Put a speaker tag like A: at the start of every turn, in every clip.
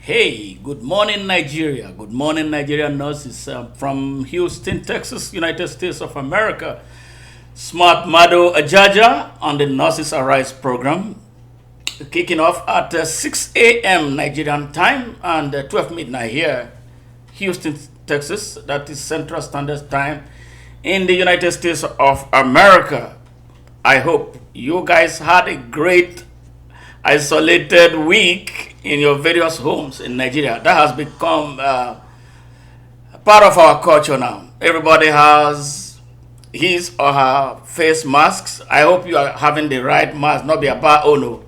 A: Hey, good morning, Nigeria. Good morning, Nigerian nurses from Houston, Texas, United States of America. Smart Mado Ajaja on the Nurses Arise program, kicking off at 6 a.m. Nigerian time and 12 midnight here, Houston, Texas. That is Central Standard Time in the United States of America. I hope you guys had a great isolated week in your various homes in Nigeria. That has become part of our culture now. Everybody has his or her face masks. I hope you are having the right mask, not be about oh no.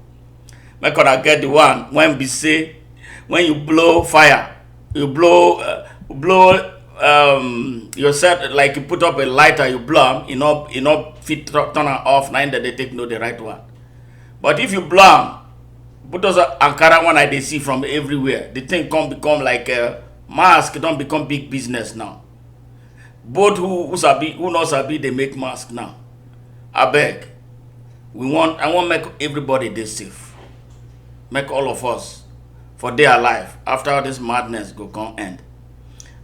A: Make I get the one when we say when you blow fire, you blow yourself like you put up a lighter, you blow them, you know fit turn it off, now that they take no the right one. But if you blow them, put those Ankara one I they see from everywhere. The thing can become like a mask, don't become big business now. Both who knows sabi they make mask now. I beg. I want make everybody this safe. Make all of us for their life after all this madness go come end.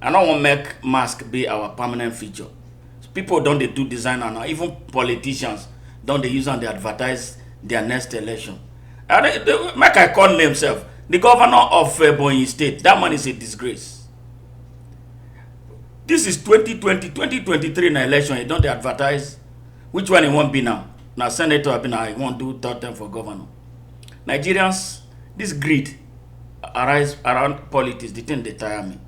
A: I don't want make mask be our permanent feature. People don't they do design now. Even politicians don't they use and they advertise their next election. Make I call himself the governor of Ebonyi State. That man is a disgrace. This is 2023 in election. You don't advertise which one he won't be now. Now senator be now. He won't do third term for governor. Nigerians, this greed arise around politics. The thing they tire me.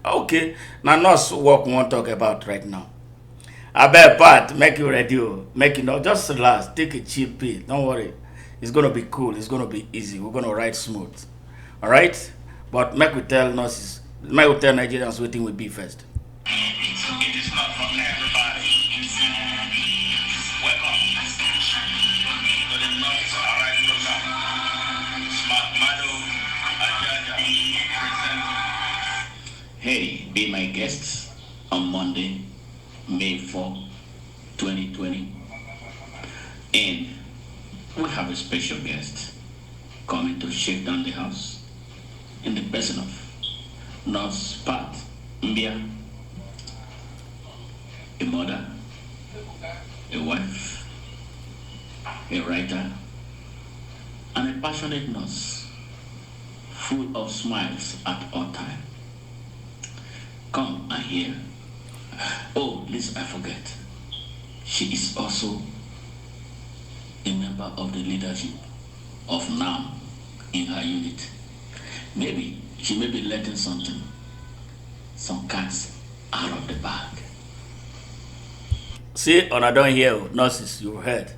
A: Okay, now not what we want to talk about right now. I bet Pat, make you ready. Make you know, just relax. Take a cheap pill. Don't worry. It's gonna be cool. It's gonna be easy. We're gonna ride smooth. All right. But make we tell nurses, make we tell Nigerians waiting will be first. It is not from everybody. Welcome to the Nurses Arise program. Smart Mado Ajaja present.
B: Hey, be my guest on Monday, May 4, 2020, and we have a special guest coming to shake down the house in the person of Nurse Pat Mbia, a mother, a wife, a writer, and a passionate nurse, full of smiles at all times. Come and hear. Oh, listen, I forget. She is also a member of the leadership of NAM in her unit. Maybe she may be letting something, some cats out of the bag.
A: See, on I don't hear nurses, you heard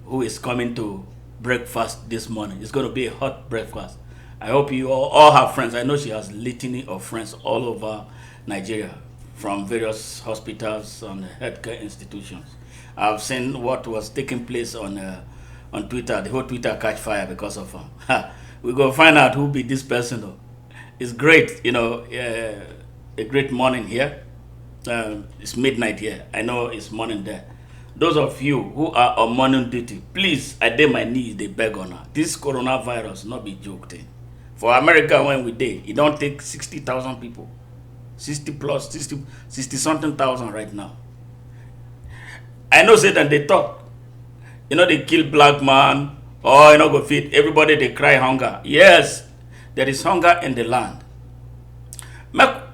A: who is coming to breakfast this morning. It's going to be a hot breakfast. I hope you all have friends. I know she has litany of friends all over Nigeria from various hospitals and healthcare institutions. I've seen what was taking place on Twitter. The whole Twitter catch fire because of her. We go find out who be this person though. It's great, a great morning here. It's midnight here. I know it's morning there. Those of you who are on morning duty, please, I dare my knees, they beg on her. This coronavirus not be joke thing. For America, when we did, it don't take 60,000 people. 60 something thousand right now. I know say that they talk. They kill black man, or go feed everybody, they cry hunger. Yes, there is hunger in the land.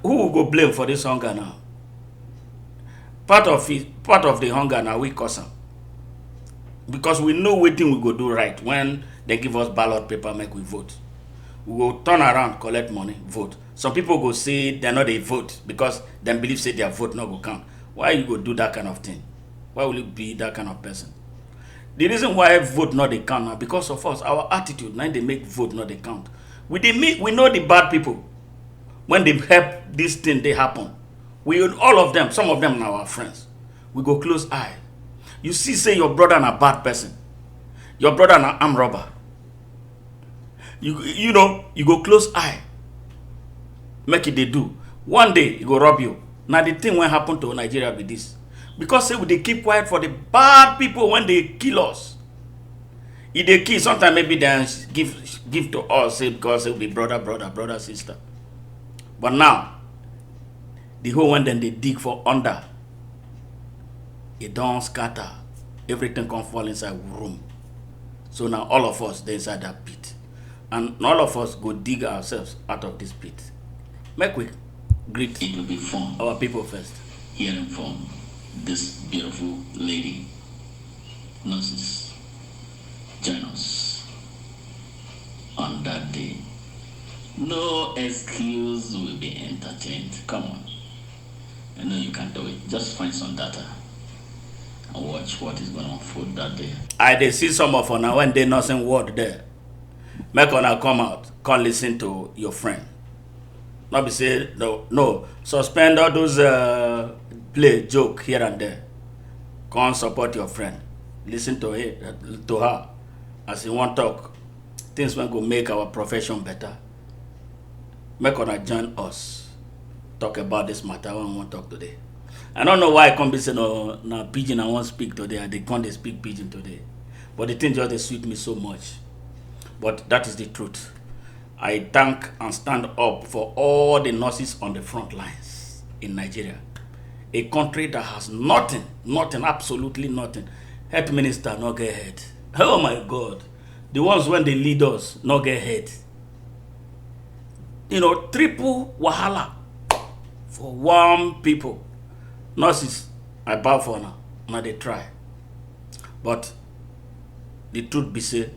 A: Who will go blame for this hunger now? Part of the hunger now we cause them. Because we know what thing we go do right when they give us ballot paper, make we vote. We will turn around, collect money, vote. Some people go say they're not a vote because they believe say their vote not go count. Why you go do that kind of thing? Why will you be that kind of person? The reason why vote not they count now because of us, our attitude. Now they make vote not they count. We know the bad people. When they help this thing they happen, we all of them, some of them now our friends. We go close eye. You see, say your brother and a bad person, your brother and armed robber. You know you go close eye. Make it they do. One day he go rob you. Now the thing when happen to Nigeria be this. Because say they keep quiet for the bad people when they kill us. If they kill, sometimes maybe they give to us say because it will be brother, sister. But now, the whole one then they dig for under. It don't scatter. Everything can fall inside room. So now all of us they inside that pit. And all of us go dig ourselves out of this pit. Make we greet
B: It will be fun
A: our people first.
B: hearing from this beautiful lady. Nurses, join us on that day. No excuse will be entertained. Come on. I know you can do it. Just find some data and watch what is going to unfold that day.
A: They see some of una when they nothing word there. Make una come out, come listen to your friend. Not be say no. Suspend all those play joke here and there. Come support your friend. Listen to her as you want talk. Things will go make our profession better. Make una join us. Talk about this matter when we want to talk today. I don't know why I come be say no pidgin I want speak today and they can't speak pidgin today. But the thing just they sweet me so much. But that is the truth. I thank and stand up for all the nurses on the front lines in Nigeria. A country that has nothing, absolutely nothing. Health minister not get head. Oh my God. The ones when they lead us not get head. Triple wahala for one people. Nurses, I bow for now. Now they try. But the truth be say,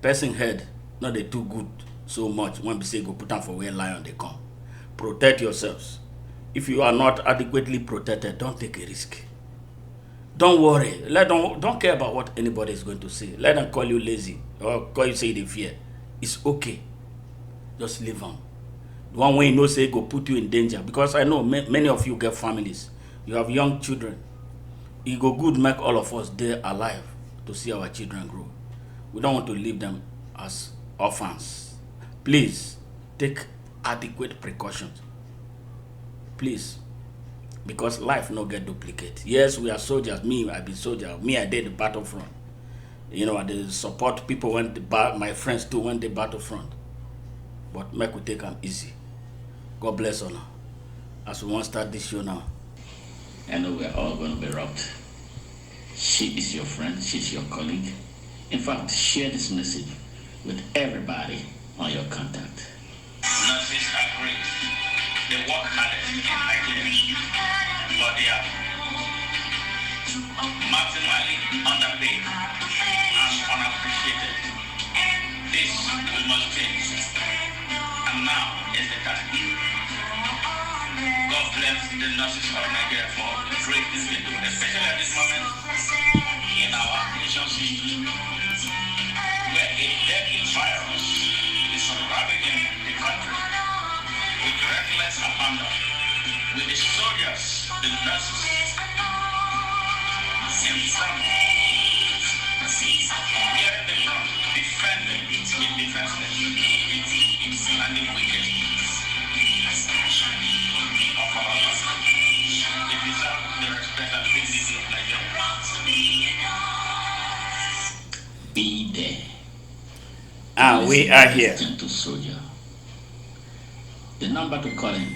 A: person head not they too good so much when we say go put on for where lion they come. Protect yourselves. If you are not adequately protected, don't take a risk. Don't worry. Don't care about what anybody is going to say. Let them call you lazy or call you say they fear. It's okay. Just leave them. The one way you know say go put you in danger because I know many of you get families. You have young children. It go good make all of us there alive to see our children grow. We don't want to leave them as orphans. Please take adequate precautions. Please. Because life no get duplicate. Yes, we are soldiers. Me, I be soldier. Me, I did the battlefront. I did support people when my friends too went the battlefront. But make we take them easy. God bless honor. As we want to start this show now.
B: I know we're all going to be robbed. She is your friend. She's your colleague. In fact, share this message with everybody on your contact. Nurses are great. They work hardest in Nigeria, but they are maximally underpaid and unappreciated. This we must change. And now is the time. God bless the nurses of Nigeria for the great things they do, especially at this moment in our nation's history, where a deadly virus is ravaging the country with reckless abandon, with the soldiers, the nurses in front, bearing the front, defending the defenseless, and the wicked of our country. They deserve the respect and dignity of Nigeria. Be there.
A: And we are here.
B: Gentle soldier. The number to call in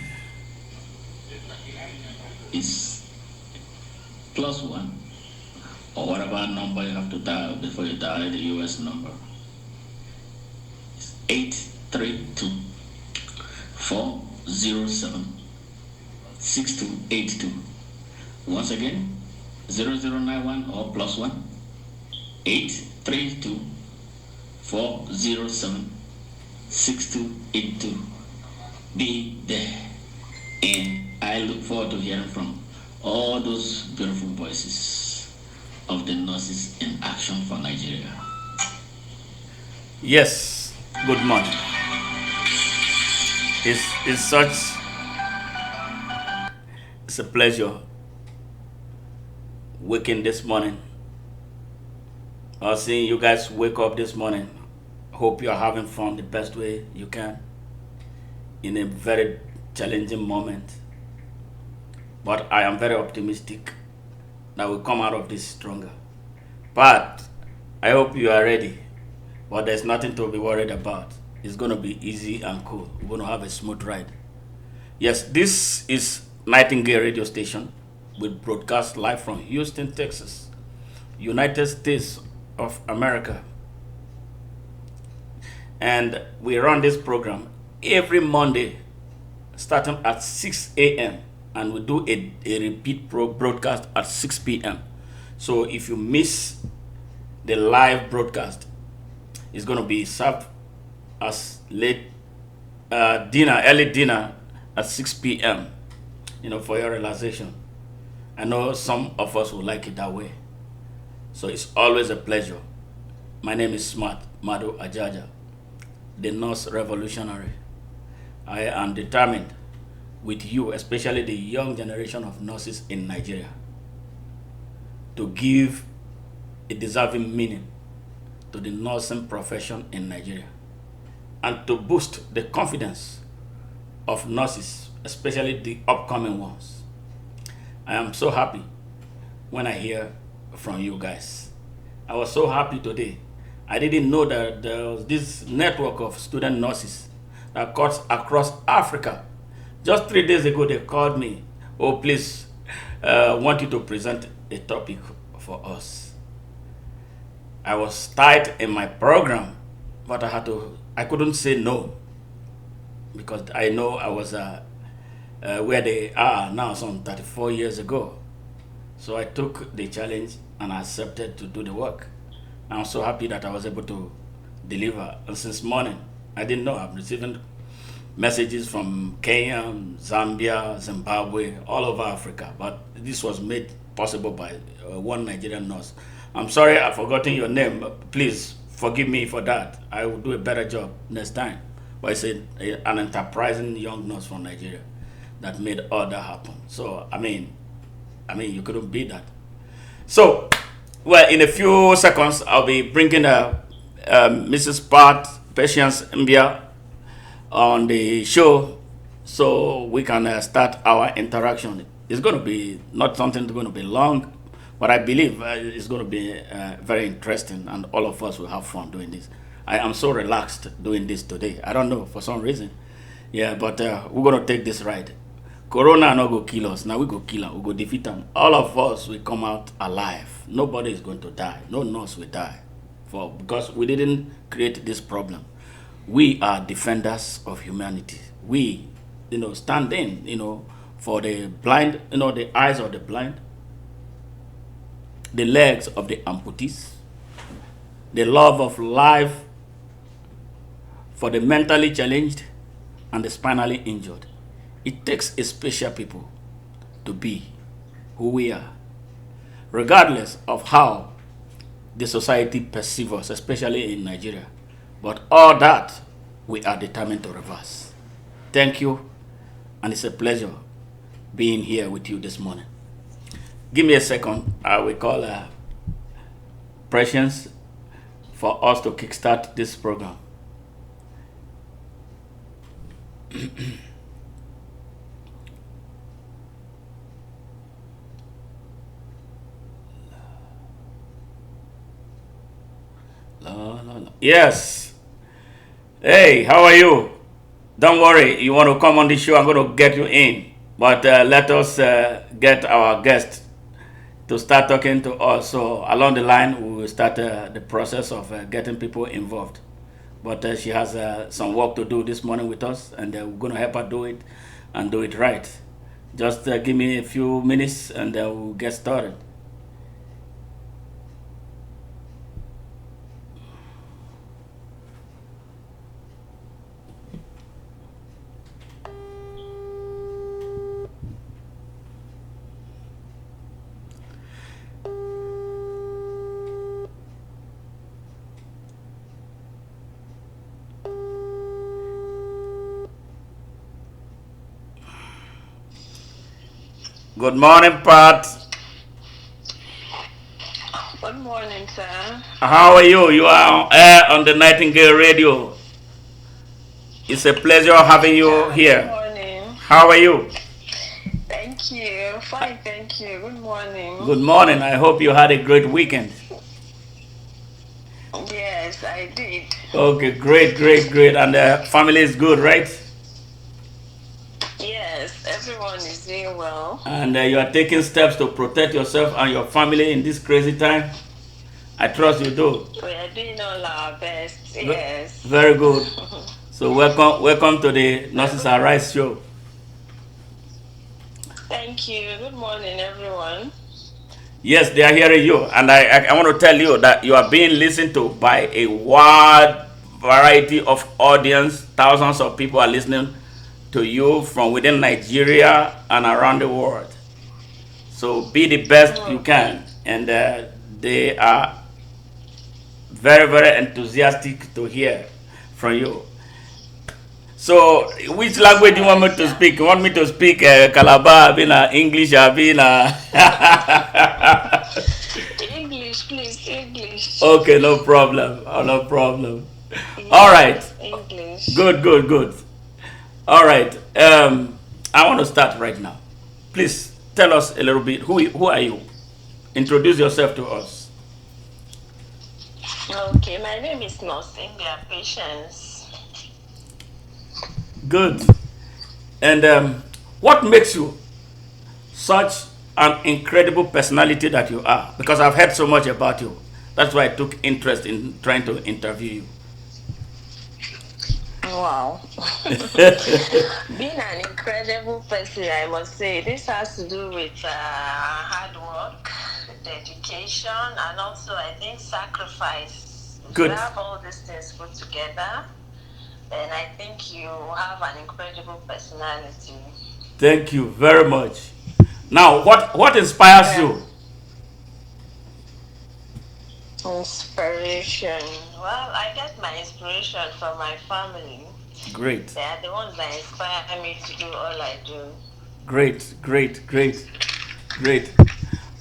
B: is +1 or whatever number you have to dial before you dial the US number. It's 832 407 6282. Once again, 0091 or +1 832 407 6282. Be there. And I look forward to hearing from all those beautiful voices of the nurses in action for Nigeria.
A: Yes, good morning. It's a pleasure waking this morning. Seeing you guys wake up this morning. Hope you are having fun the best way you can in a very challenging moment. But I am very optimistic that we'll come out of this stronger. But I hope you are ready. But there's nothing to be worried about. It's going to be easy and cool. We're going to have a smooth ride. Yes, this is Nightingale Radio Station. We broadcast live from Houston, Texas, United States of America. And we run this program every Monday starting at 6 a.m. and we do a repeat broadcast at 6 p.m. So if you miss the live broadcast, it's going to be served as early dinner at 6 p.m. For your realization. I know some of us will like it that way. So it's always a pleasure. My name is Smart Mado Ajaja, the nurse revolutionary. I am determined with you, especially the young generation of nurses in Nigeria, to give a deserving meaning to the nursing profession in Nigeria and to boost the confidence of nurses, especially the upcoming ones. I am so happy when I hear from you guys. I was so happy today. I didn't know that there was this network of student nurses that cuts across Africa. Just 3 days ago, they called me. Oh, please, want you to present a topic for us. I was tight in my program, but I couldn't say no because I know I was where they are now, some 34 years ago. So I took the challenge and accepted to do the work. I'm so happy that I was able to deliver. And since morning, I didn't know. I'm receiving messages from Kenya, Zambia, Zimbabwe, all over Africa. But this was made possible by one Nigerian nurse. I'm sorry I've forgotten your name. But please forgive me for that. I will do a better job next time. But it's an enterprising young nurse from Nigeria that made all that happen. So, I mean, you couldn't beat that. So, well, in a few seconds, I'll be bringing Mrs. Patience Mbia on the show so we can start our interaction. It's going to be not something that's going to be long, but I believe it's going to be very interesting and all of us will have fun doing this. I am so relaxed doing this today. I don't know, for some reason. Yeah, but we're going to take this ride. Corona no go kill us. Now we go kill them. We go defeat them. All of us will come out alive. Nobody is going to die. No nurse will die. Because we didn't create this problem. We are defenders of humanity. We, stand in, for the blind, the eyes of the blind, the legs of the amputees, the love of life for the mentally challenged and the spinally injured. It takes a special people to be who we are, regardless of how the society perceives us, especially in Nigeria. But all that, we are determined to reverse. Thank you, and it's a pleasure being here with you this morning. Give me a second. I will call Patience for us to kickstart this program. Yes. Hey, how are you? Don't worry. You want to come on the show? I'm going to get you in. But let us get our guest to start talking to us. So along the line, we will start the process of getting people involved. But she has some work to do this morning with us, and we're going to help her do it and do it right. Just give me a few minutes, and we'll get started. Good morning, Pat.
C: Good morning, sir.
A: How are you? You are on air on the Nightingale Radio. It's a pleasure having you
C: Yeah, good
A: here.
C: morning.
A: How are you?
C: Thank you. Fine, thank you. Good morning.
A: Good morning. I hope you had a great weekend.
C: Yes, I did.
A: Okay, great, great, great. And the family is good, right?
C: Yes, everyone is doing well.
A: And you are taking steps to protect yourself and your family in this crazy time. I trust you do.
C: We are doing all our best. Yes.
A: Very good. So welcome to the Nurses Arise show.
C: Thank you. Good morning, everyone.
A: Yes, they are hearing you, and I want to tell you that you are being listened to by a wide variety of audience. Thousands of people are listening to you from within Nigeria and around the world. So be the best you can, and they are very, very enthusiastic to hear from you. So, which language do you want me to speak? You want me to speak Calabar, English,
C: English, please. English.
A: Okay, no problem. Oh, no problem. All right.
C: Yes, English.
A: Good, good, good. All right. I want to start right now. Please tell us a little bit. Who are you? Introduce yourself to us.
C: Okay, my name is Mbia Patience.
A: Good. And what makes you such an incredible personality that you are? Because I've heard so much about you. That's why I took interest in trying to interview you.
C: Wow. Being an incredible person, I must say, this has to do with hard work, dedication, and also, I think, sacrifice.
A: Good.
C: If you have all these things put together, then I think you have an incredible personality.
A: Thank you very much. Now, what inspires you?
C: Inspiration. Well, I get my inspiration from my family.
A: Great.
C: They are the ones that inspire me to do all I do.
A: Great, great, great, great.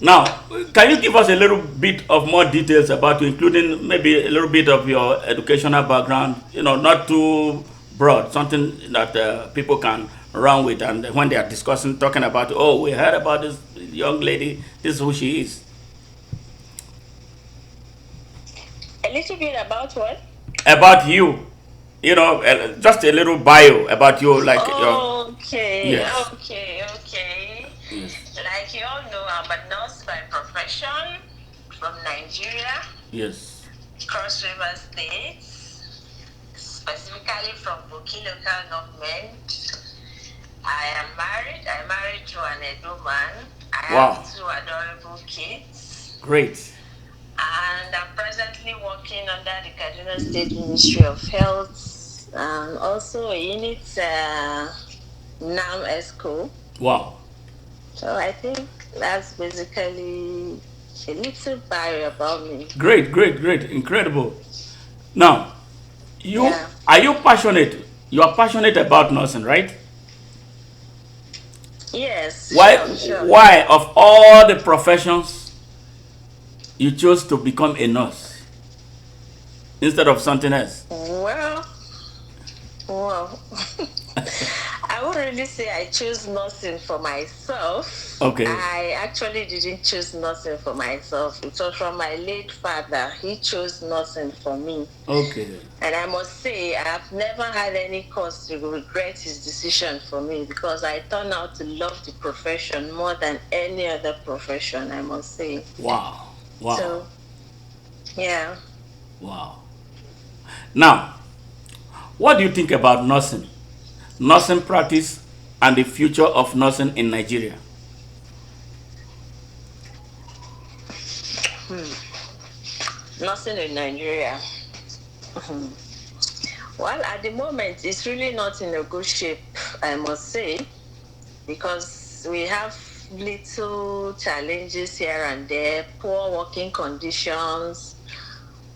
A: Now, can you give us a little bit of more details about you, including maybe a little bit of your educational background? Not too broad, something that people can run with, and when they are talking about, oh, we heard about this young lady, this is who she is.
C: A little bit about what?
A: About you. Just a little bio about you, like
C: okay,
A: yes.
C: Okay.
A: Yes.
C: Like you all know, I'm a nurse by profession from Nigeria.
A: Yes.
C: Cross River State, specifically from Buki local government. I am married. I'm married to an Edo man. I have 2 adorable kids.
A: Great.
C: And I'm presently working under the Kaduna State Ministry of Health, and also a unit NAM ESCO.
A: Wow.
C: So I think that's basically a little bio about me.
A: Great, incredible. Now, are you passionate? You are passionate about nursing, right?
C: Yes.
A: Why?
C: Sure.
A: Why, of all the professions, you chose to become a nurse instead of something else?
C: Well, I would really say I chose nursing for myself.
A: Okay.
C: I actually didn't choose nursing for myself. It was from my late father. He chose nursing for me.
A: Okay.
C: And I must say, I've never had any cause to regret his decision for me, because I turned out to love the profession more than any other profession, I must say.
A: Wow.
C: So, yeah.
A: Wow. Now, what do you think about nursing practice, and the future of nursing in Nigeria?
C: Nursing in Nigeria. Well, at the moment, it's really not in a good shape, I must say, because we have little challenges here and there: poor working conditions,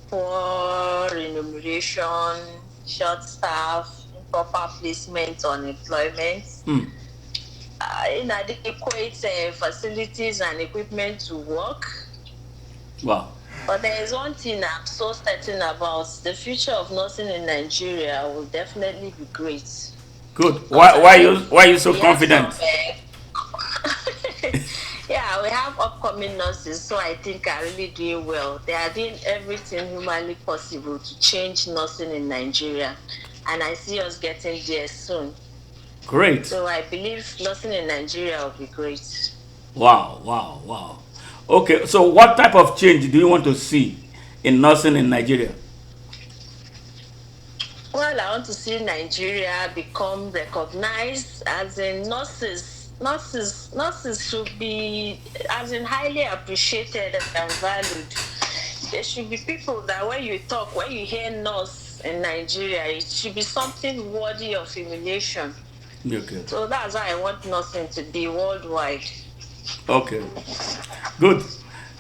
C: poor remuneration, short staff, improper placement on employment. inadequate facilities and equipment to work.
A: Wow.
C: But there is one thing I'm so certain about: the future of nursing in Nigeria will definitely be great.
A: Good.
C: Because I think
A: Why are you so
C: we have
A: confident?
C: yeah, we have upcoming nurses, so I think are really doing well. They are doing everything humanly possible to change nursing in Nigeria, and I see us getting there soon.
A: Great.
C: So I believe nursing in Nigeria will be great.
A: Wow, wow, wow. Okay, so what type of change do you want to see in nursing in Nigeria?
C: Well, I want to see Nigeria become recognized as in nurses. Nurses should be as in highly appreciated and valued. There should be people that when you talk, when you hear nurse in Nigeria, it should be something worthy of emulation.
A: Okay.
C: So that's how I want nursing to be worldwide.
A: Okay. Good.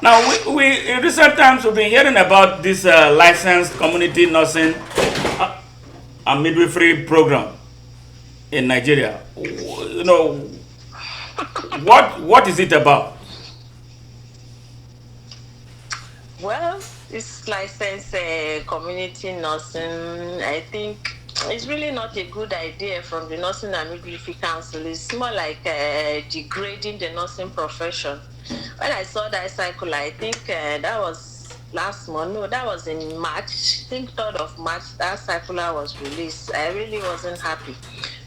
A: Now, we in recent times we've been hearing about this licensed community nursing and midwifery program in Nigeria. You know, what is it about?
C: Well, this licensed community nursing, I think it's really not a good idea from the Nursing and Midwifery Council. It's more like degrading the nursing profession. When I saw that cycle, I think that was last month. No, that was in March. I think 3rd of March, that circular was released. I really wasn't happy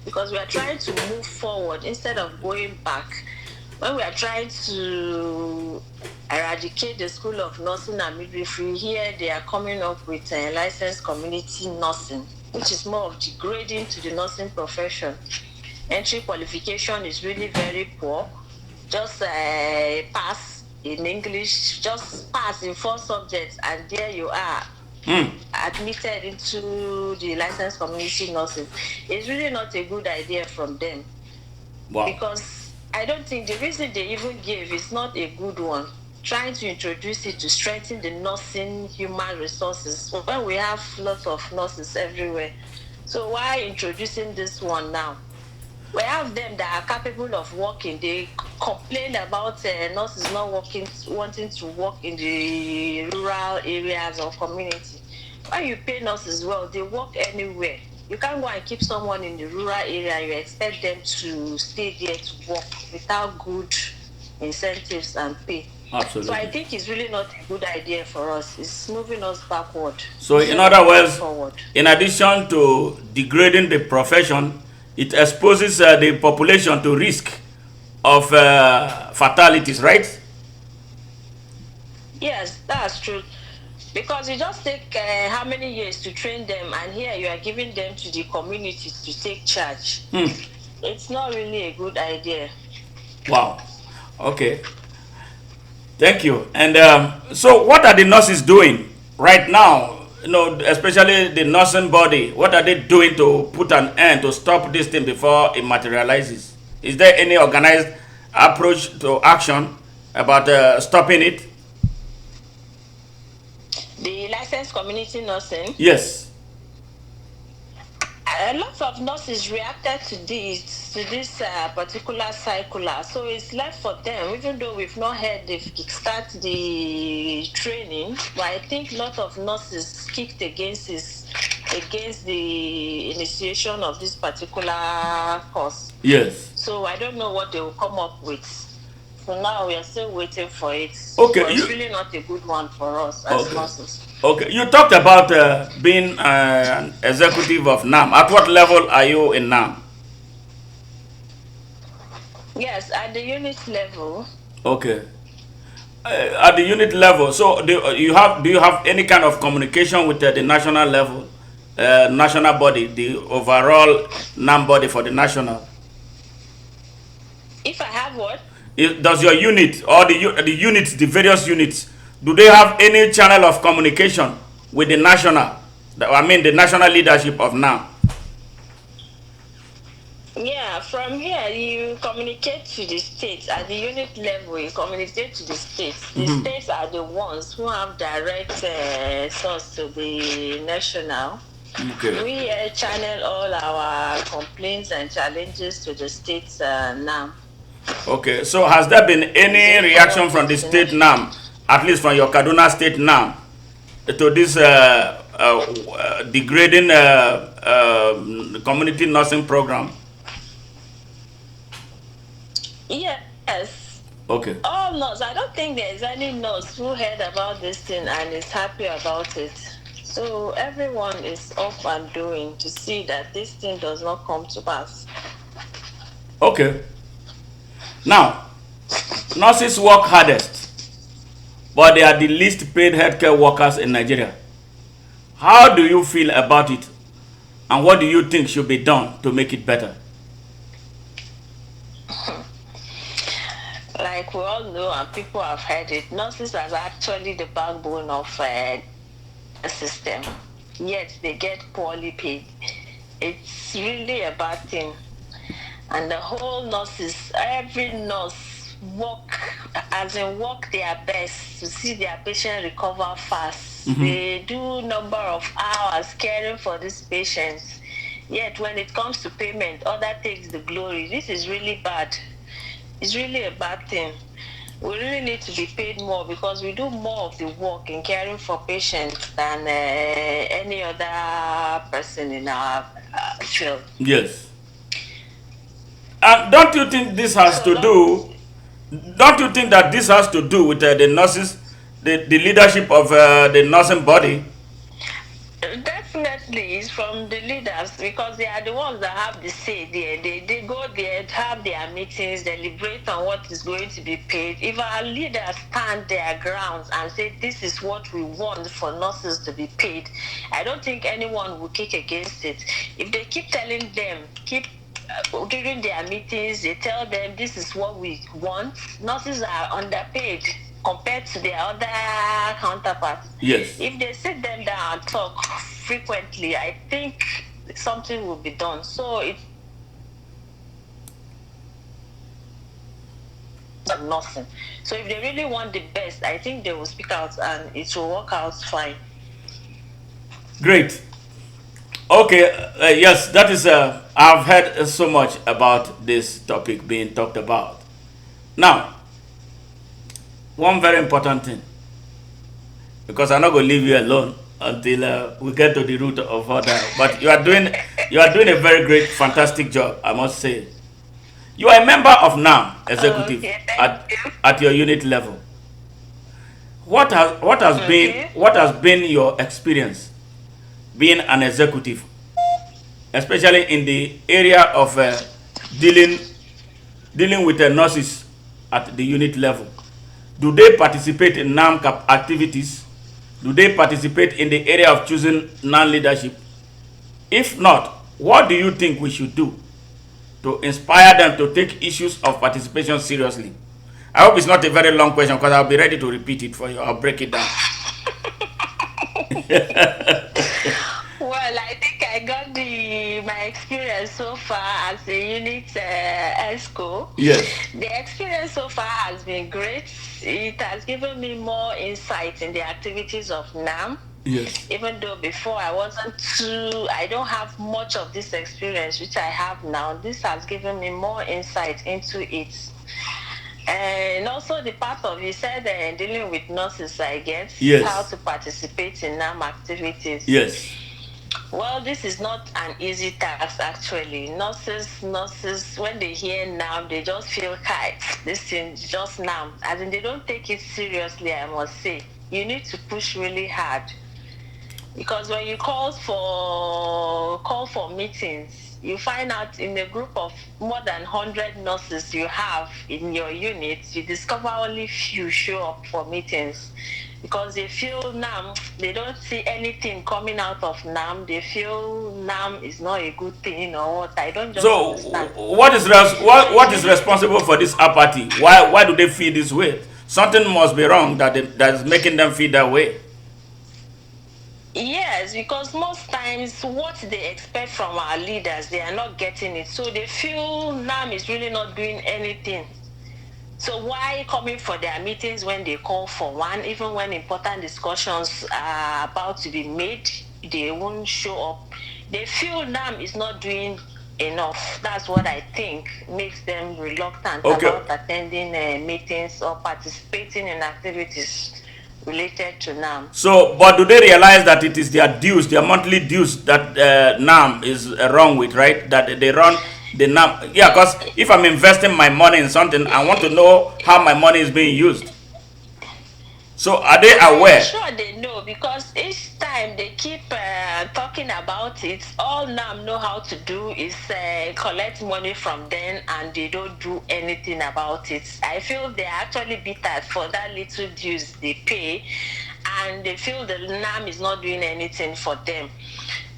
C: because we are trying to move forward instead of going back. When we are trying to eradicate the School of Nursing and Midwifery, here they are coming up with licensed community nursing, which is more of degrading to the nursing profession. Entry qualification is really very poor. Just pass in English, just pass in 4 subjects, and there you are. Admitted into the licensed community nursing. It's really not a good idea from them.
A: Wow.
C: Because I don't think the reason they even gave is not a good one. Trying to introduce it to strengthen the nursing human resources when we have lots of nurses everywhere. So why introducing this one now? We have them that are capable of working. They complain about nurses not wanting to work in the rural areas or community. When you pay nurses well, they work anywhere. You can't go and keep someone in the rural area. You expect them to stay there to work without good incentives and pay.
A: Absolutely.
C: So I think it's really not a good idea for us. It's moving us backward.
A: So in other words, in addition to degrading the profession, it exposes the population to risk of fatalities, right?
C: Yes, that's true. Because it just take how many years to train them, and here you are giving them to the community to take charge. It's not really a good idea.
A: Wow. Okay. Thank you. And so, what are the nurses doing right now? You know, especially the nursing body. What are they doing to put an end to stop this thing before it materializes? Is there any organized approach to action about stopping it?
C: The licensed community nursing.
A: Yes.
C: A lot of nurses reacted to this particular circular, so it's left for them. Even though we've not heard they start the training, but I think a lot of nurses kicked against the initiation of this particular course.
A: Yes.
C: So I don't know what they will come up with. So now we are still waiting for it.
A: Okay,
C: but it's really not a good one for us as nurses.
A: Okay, you talked about being an executive of NAM. At what level are you in NAM?
C: Yes, at the unit level.
A: Okay. At the unit level, so do you have any kind of communication with the national level, national body, the overall NAM body for the national?
C: If I have what?
A: Does your unit or the units, the various units, do they have any channel of communication with the national? I mean, the national leadership of NAM.
C: Yeah, from here you communicate to the states. At the unit level, you communicate to the states. The states are the ones who have direct source to the national.
A: Okay.
C: We channel all our complaints and challenges to the states now.
A: Okay, so has there been
C: It's
A: any
C: a form
A: reaction
C: of
A: from the state
C: discrimination.
A: NAM, at least from your Kaduna state NAM, to this degrading community nursing program?
C: Yes.
A: Okay,
C: All nurse. I don't think there's any nurse who heard about this thing and is happy about it. So everyone is up and doing to see that this thing does not come to pass.
A: okay. Now, nurses work hardest, but they are the least paid healthcare workers in Nigeria. How do you feel about it, and what do you think should be done to make it better?
C: Like we all know, and people have heard it, nurses are actually the backbone of the system. Yet they get poorly paid. It's really a bad thing. And the whole nurses, every nurse work their best to see their patient recover fast. They do number of hours caring for these patients. Yet when it comes to payment, other takes the glory. This is really bad. It's really a bad thing. We really need to be paid more because we do more of the work in caring for patients than any other person in our field.
A: Yes. And don't you think this has
C: So
A: to
C: not
A: do? Don't you think that this has to do with the nurses, the leadership of the nursing body?
C: definitely is from the leaders because they are the ones that have the say there. They go there, have their meetings, deliberate on what is going to be paid. If our leaders stand their grounds and say this is what we want for nurses to be paid, I don't think anyone will kick against it. If they keep telling them, keep during their meetings, they tell them this is what we want. Nurses are underpaid compared to their other counterparts.
A: Yes.
C: If they sit them down and talk frequently, I think something will be done. So it's nothing. So if they really want the best, I think they will speak out and it will work out fine.
A: Great. Okay. Yes, that is. I've heard so much about this topic being talked about. Now, one very important thing, because I'm not going to leave you alone until we get to the root of all that. But you are doing a very great, fantastic job, I must say. You are a member of NAM executive
C: Okay, thank you.
A: at your unit level.
C: Okay.
A: What has been your experience being an executive, especially in the area of dealing dealing with the nurses at the unit level? Do they participate in NAM activities? Do they participate in the area of choosing non-leadership? If not, what do you think we should do to inspire them to take issues of participation seriously? I hope it's not a very long question because I'll be ready to repeat it for you. I'll break it down.
C: Well, I think I got my experience so far as a unit ESCO.
A: Yes.
C: The experience so far has been great. It has given me more insight in the activities of NAM.
A: Yes.
C: Even though before I don't have much of this experience, which I have now. This has given me more insight into it. And also the part of you said dealing with nurses, I guess, how
A: Yes.
C: to participate in NAM activities.
A: Yes.
C: Well, this is not an easy task actually. Nurses, when they hear NAM, they just feel this thing just NAM. As in they don't take it seriously, I must say. You need to push really hard. Because when you call for meetings, you find out in a group of more than 100 nurses you have in your unit, you discover only few show up for meetings because they feel NAM, they don't see anything coming out of NAM. They feel NAM is not a good thing or what. I don't just
A: So,
C: understand.
A: what is responsible for this apathy? Why do they feel this way? Something must be wrong that is making them feel that way.
C: Yes, because most times what they expect from our leaders, they are not getting it. So they feel NAM is really not doing anything. So why coming for their meetings when they call for one, even when important discussions are about to be made, they won't show up. They feel NAM is not doing enough. That's what I think makes them reluctant
A: Okay.
C: about attending meetings or participating in activities related to NAM.
A: So, but do they realize that it is their dues, their monthly dues that NAM is wrong with, right? That they run the NAM. Yeah, because if I'm investing my money in something, I want to know how my money is being used. So, are they
C: I am
A: aware?
C: sure they know because each time they keep talking about it, all NAM know how to do is collect money from them and they don't do anything about it. I feel they're actually bitter for that little dues they pay and they feel the NAM is not doing anything for them.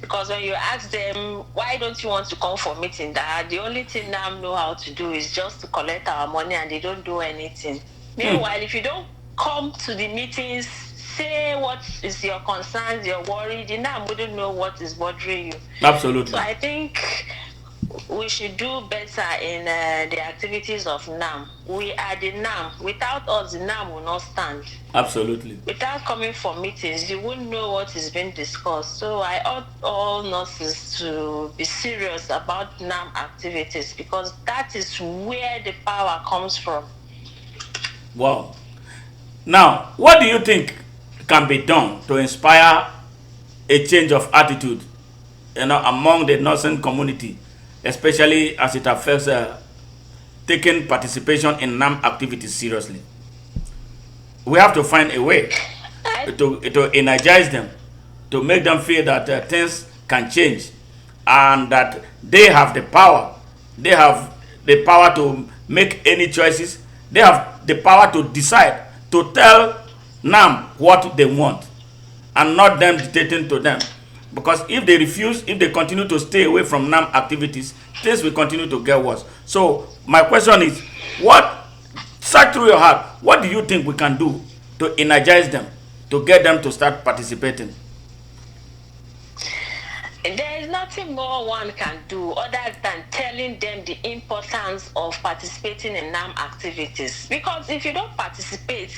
C: Because when you ask them, why don't you want to come for meeting? That the only thing NAM know how to do is just to collect our money and they don't do anything. Meanwhile, if you don't come to the meetings, say what is your concerns, your worry, the NAM wouldn't know what is bothering you. So
A: Absolutely.
C: I think we should do better in the activities of NAM. We are the NAM. Without us, the NAM will not stand.
A: Absolutely.
C: Without coming for meetings, you wouldn't know what is being discussed. So I urge all nurses to be serious about NAM activities because that is where the power comes from.
A: Wow. Now, what do you think can be done to inspire a change of attitude, among the nursing community, especially as it affects taking participation in NAM activities seriously? We have to find a way
C: I,
A: to energize them, to make them feel that things can change and that they have the power. They have the power to make any choices. They have the power to decide, to tell NAM what they want and not them dictating to them. Because if they refuse, if they continue to stay away from NAM activities, things will continue to get worse. So, my question is, search through your heart, what do you think we can do to energize them, to get them to start participating?
C: there is nothing more one can do other than telling them the importance of participating in NAM activities. Because if you don't participate,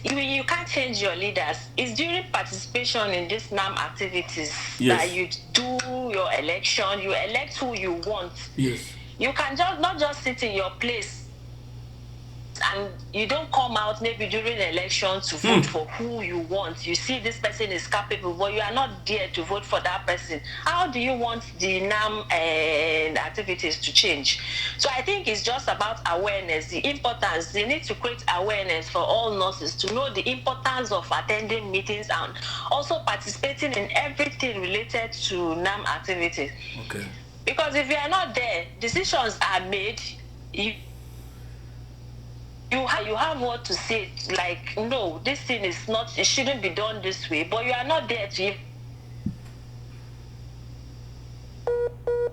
C: you can't change your leaders. It's during participation in these NAM activities that
A: Yes.
C: you do your election, you elect who you want.
A: Yes.
C: You can just not just sit in your place and you don't come out maybe during the election to vote for who you want. You see this person is capable, but you are not there to vote for that person. How do you want the NAM activities to change? So I think it's just about awareness, the importance. They need to create awareness for all nurses to know the importance of attending meetings and also participating in everything related to NAM activities.
A: Okay.
C: Because if you are not there, decisions are made. You have what to say, like, no, this thing is not, it shouldn't be done this way, but you are not there to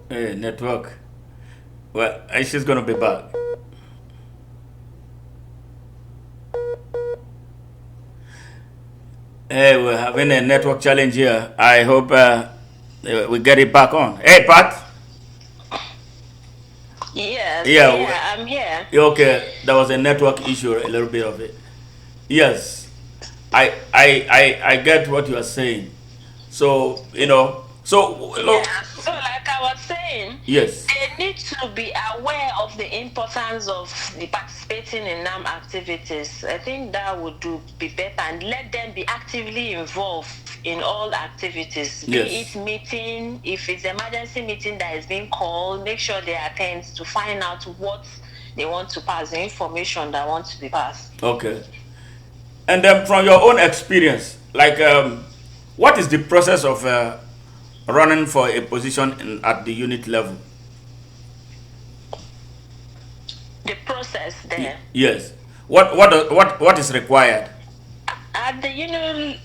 A: Hey, network. Well, she's gonna be back. Hey, we're having a network challenge here. I hope we get it back on. Hey, Pat.
C: yes,
A: Yeah.
C: yeah, I'm here.
A: Okay. There was a network issue, a little bit of it. Yes. I get what you are saying. So look.
C: Yeah, so like I was saying,
A: Yes.
C: they need to be aware of the importance of the participating in NAM activities. I think that would be better and let them be actively involved in all activities.
A: Yes.
C: Be it meeting, if it's emergency meeting that is being called, make sure they attend to find out what they want to pass, the information that wants to be passed.
A: Okay. And then from your own experience, like, what is the process of running for a position at the unit level?
C: The process there.
A: Yes. What is required?
C: At the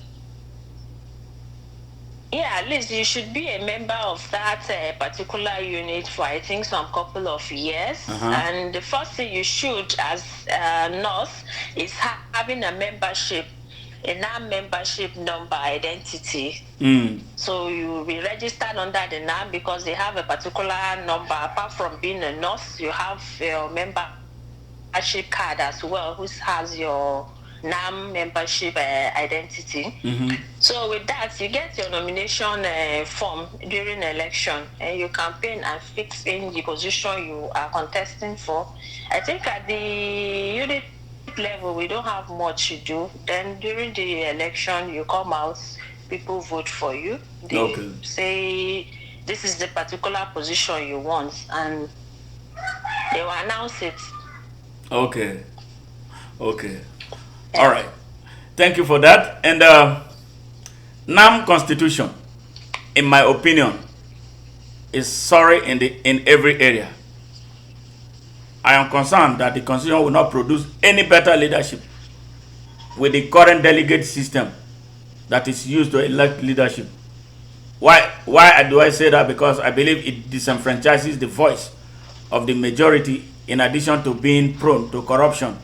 C: yeah, at least you should be a member of that particular unit for I think some couple of years. And the first thing you should, as a nurse, is having a membership, a NAM membership number identity. So you will be registered under the NAM because they have a particular number. Apart from being a nurse, you have your membership card as well, which has your NAM membership identity. So with that, you get your nomination form during election, and you campaign and fix in the position you are contesting for. I think at the unit level, we don't have much to do. Then during the election, you come out, people vote for you. They say this is the particular position you want, and they will announce it.
A: Okay. Okay. All right. Thank you for that. And NAM Constitution, in my opinion, is sorry in every area. I am concerned that the Constitution will not produce any better leadership with the current delegate system that is used to elect leadership. Why do I say that? Because I believe it disenfranchises the voice of the majority, in addition to being prone to corruption,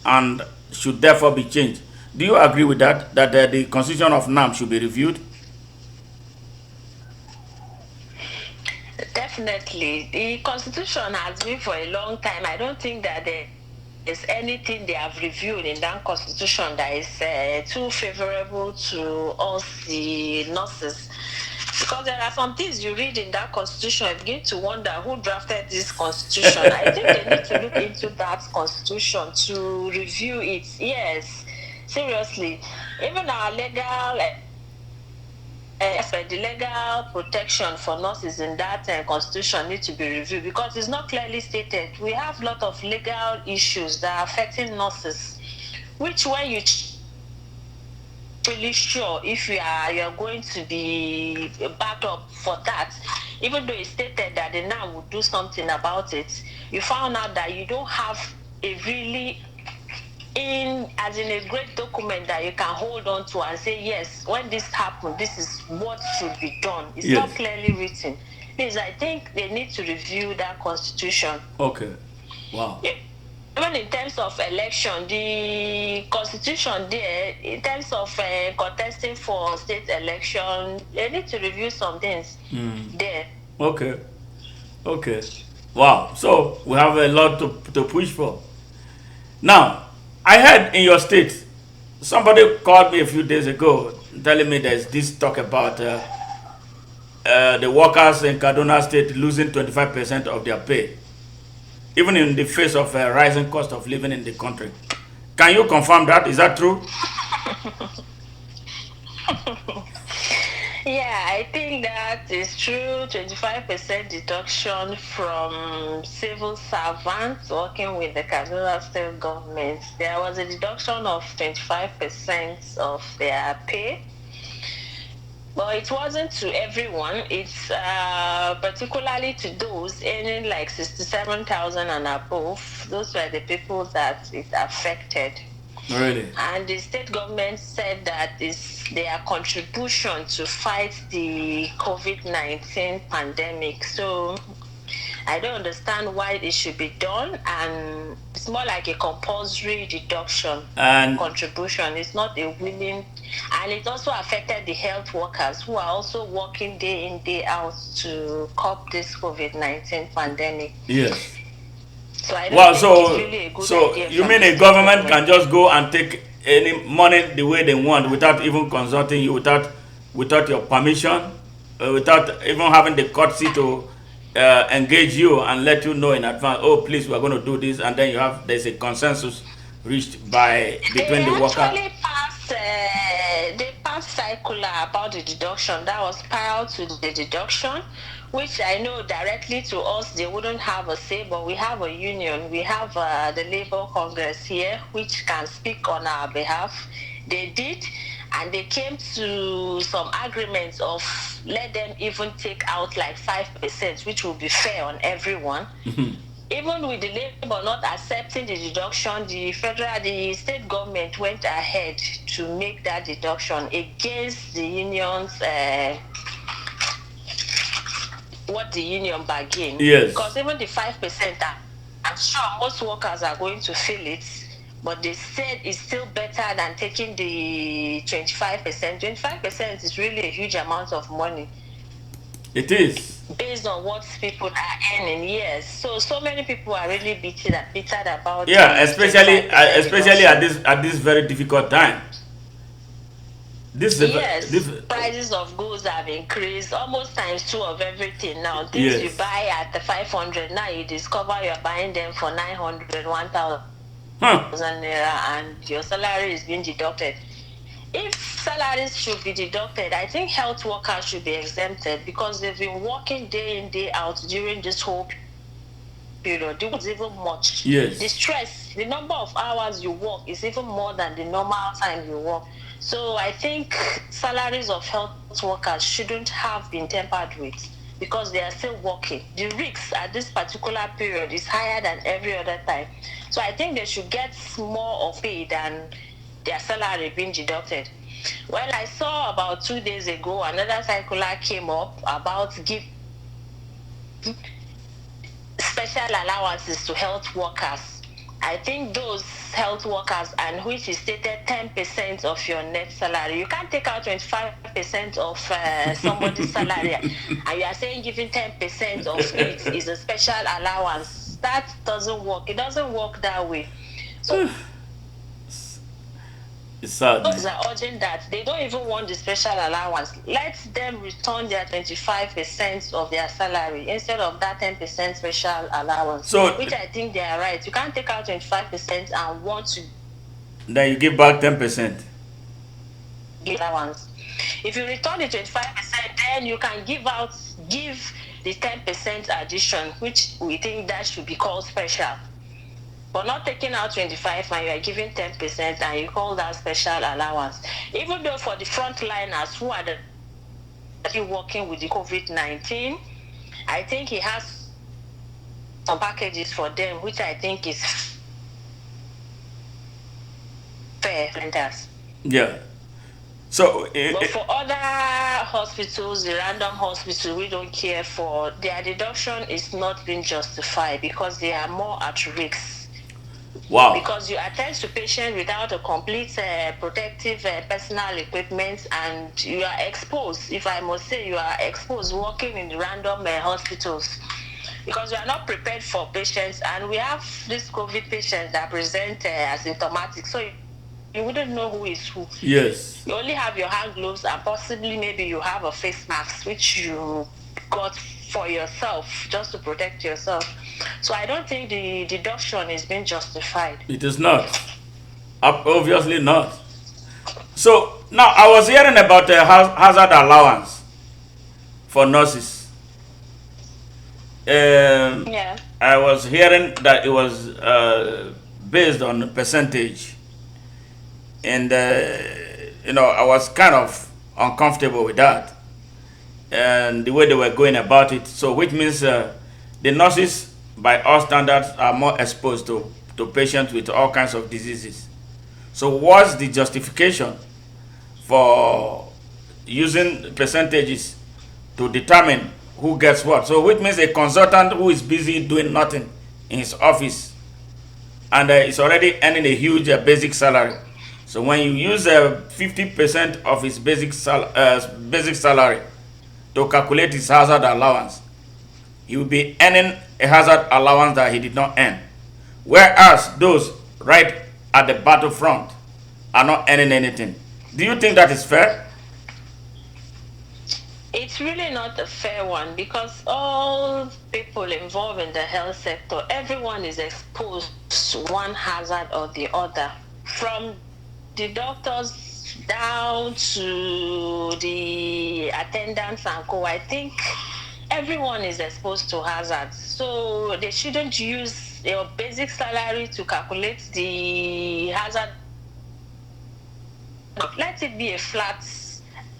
A: and should therefore be changed. Do you agree with that? That the Constitution of NAM should be reviewed?
C: Definitely. The Constitution has been for a long time. I don't think that there is anything they have reviewed in that Constitution that is too favorable to us, the nurses. Because there are some things you read in that Constitution, you begin to wonder who drafted this Constitution. I think they need to look into that Constitution to review it. Yes, seriously. Even our legal the legal protection for nurses in that constitution need to be reviewed, because it's not clearly stated. We have a lot of legal issues that are affecting nurses, which when you really sure if you're going to be backed up for that, even though it's stated that the NAM would do something about it, you found out that you don't have a really as in a great document that you can hold on to and say, yes, when this happened, this is what should be done. It's not clearly written. Please, I think they need to review that Constitution.
A: Okay. Wow.
C: Even in terms of election, the Constitution there, in terms of contesting for state election, they need to review some things there.
A: Okay. Okay. Wow. So we have a lot to push for. Now, I heard in your state, somebody called me a few days ago telling me there's this talk about the workers in Kaduna State losing 25% of their pay, even in the face of a rising cost of living in the country. Can you confirm that? Is that true?
C: Yeah, I think that is true. 25% deduction from civil servants working with the Kaduna State government. There was a deduction of 25% of their pay. But it wasn't to everyone. It's particularly to those earning like 67,000 and above. Those were the people that it affected.
A: Really?
C: And the state government said that it's their contribution to fight the COVID-19 pandemic. So I don't understand why it should be done, and it's more like a compulsory deduction and contribution. It's not a willing, and it also affected the health workers who are also working day in, day out to cope this COVID-19 pandemic.
A: Yes.
C: So I don't think it's really a good idea.
A: You mean a government can just go and take any money the way they want without even consulting you, without your permission, without even having the courtesy to engage you and let you know in advance, oh please, we're going to do this, and then there's a consensus reached between the worker.
C: They passed circular about the deduction that was prior to the deduction, which I know directly to us they wouldn't have a say, but we have a union, we have the Labour Congress here, which can speak on our behalf. They did, and they came to some agreements of let them even take out like 5%, which will be fair on everyone. Even with the Labour not accepting the deduction, the state government went ahead to make that deduction against the unions, what the union bargained.
A: Yes.
C: Because even the 5%, I'm sure most workers are going to feel it, but they said it's still better than taking the 25%. 25% is really a huge amount of money.
A: It is.
C: based on what people are earning. Yes. So many people are really bittered about
A: Yeah,
C: the
A: especially
C: 25%
A: especially
C: reduction.
A: at this very difficult time. This is
C: Yes,
A: this.
C: prices of goods have increased almost times two of everything now. Things you
A: Yes.
C: buy at the 500, now you discover you're buying them for 900, 1,000
A: Huh.
C: naira, and your salary is being deducted. If salaries should be deducted, I think health workers should be exempted because they've been working day in, day out during this whole period. It was even much. The
A: Yes.
C: stress, the number of hours you work is even more than the normal time you work. So I think salaries of health workers shouldn't have been tampered with because they are still working. The risks at this particular period is higher than every other time. So I think they should get more of pay than their salary being deducted. Well, I saw about 2 days ago another circular came up about giving special allowances to health workers. I think those health workers, and which is stated 10% of your net salary. You can't take out 25% of somebody's salary, and you are saying giving 10% of it is a special allowance. That doesn't work. It doesn't work that way. So
A: It's sad,
C: those
A: man.
C: are urging that they don't even want the special allowance. Let them return their 25% of their salary instead of that 10% special allowance,
A: So
C: which I think they are right. You can't take out 25% and want to
A: then you give back 10%.
C: give allowance. If you return the 25%, then you can give the 10% addition, which we think that should be called special. But not taking out 25 and you are giving 10% and you call that special allowance. Even though for the frontliners who are working with the COVID-19, I think he has some packages for them, which I think is fair.
A: Yeah. So
C: But for other hospitals, the random hospital, we don't care for, their deduction is not being justified because they are more at risk.
A: wow.
C: Because you attend to patients without a complete protective personal equipment, and you are exposed, if I must say, you are exposed working in random hospitals because we are not prepared for patients, and we have these COVID patients that present asymptomatic, so you wouldn't know who is who.
A: Yes.
C: You only have your hand gloves and possibly maybe you have a face mask which you got for yourself just to protect yourself. So I don't think the deduction is being justified.
A: It is not. Obviously not. So now I was hearing about the hazard allowance for nurses. Um,
C: Yeah.
A: I was hearing that it was based on percentage, and I was kind of uncomfortable with that and the way they were going about it. So, which means the nurses, by all standards, are more exposed to patients with all kinds of diseases. So, what's the justification for using percentages to determine who gets what? So, which means a consultant who is busy doing nothing in his office and is already earning a huge basic salary. So, when you use 50% of his basic salary to calculate his hazard allowance, he will be earning a hazard allowance that he did not earn. Whereas those right at the battlefront are not earning anything. Do you think that is fair?
C: It's really not a fair one because all people involved in the health sector, everyone is exposed to one hazard or the other. From the doctors down to the attendants and co, I think everyone is exposed to hazards. So they shouldn't use your basic salary to calculate the hazard. Let it be a flat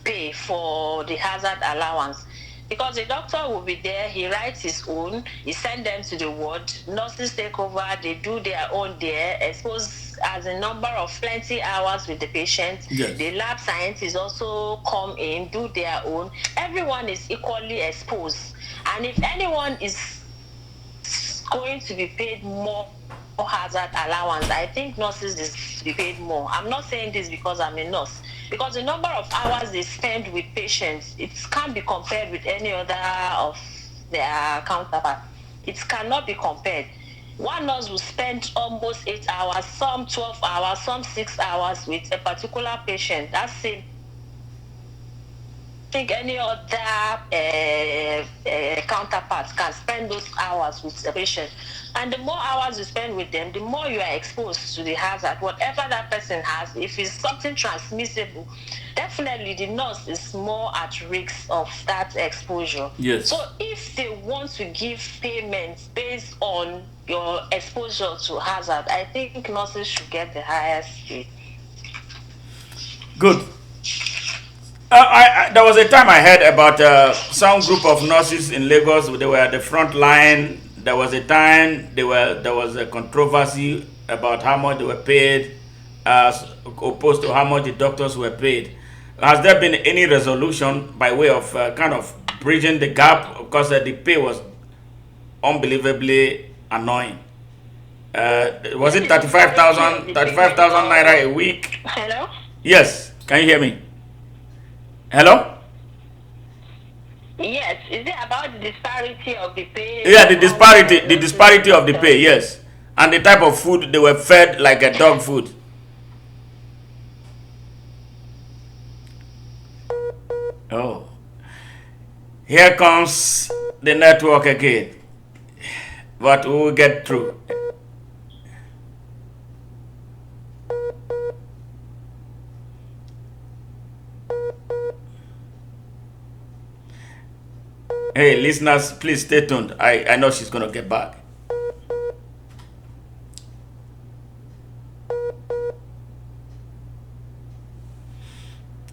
C: pay for the hazard allowance. Because the doctor will be there, he writes his own, he sends them to the ward, nurses take over, they do their own there, expose as a number of plenty hours with the patient.
A: Yes.
C: The lab scientists also come in, do their own. Everyone is equally exposed. And if anyone is going to be paid more hazard allowance, I think nurses is to be paid more. I'm not saying this because I'm a nurse. because the number of hours they spend with patients, it can't be compared with any other of their counterparts. It cannot be compared. One nurse will spend almost 8 hours, some 12 hours, some 6 hours with a particular patient. That's it. I think any other counterparts can spend those hours with the patient. And the more hours you spend with them, the more you are exposed to the hazard. Whatever that person has, if it's something transmissible, definitely the nurse is more at risk of that exposure.
A: Yes.
C: So if they want to give payments based on your exposure to hazard, I think nurses should get the highest rate.
A: Good. There was a time I heard about some group of nurses in Lagos. They were at the front line. There was a time there was a controversy about how much they were paid as opposed to how much the doctors were paid. Has there been any resolution by way of kind of bridging the gap? Because the pay was unbelievably annoying. Was it 35,000 naira a week?
C: Hello?
A: Yes. Can you hear me? Hello?
C: Yes. Is it about the disparity of the pay?
A: Yeah, the disparity of the pay, yes. And the type of food they were fed, like a dog food. Oh. Here comes the network again. But we will get through. Hey, listeners, please stay tuned. I know she's going to get back.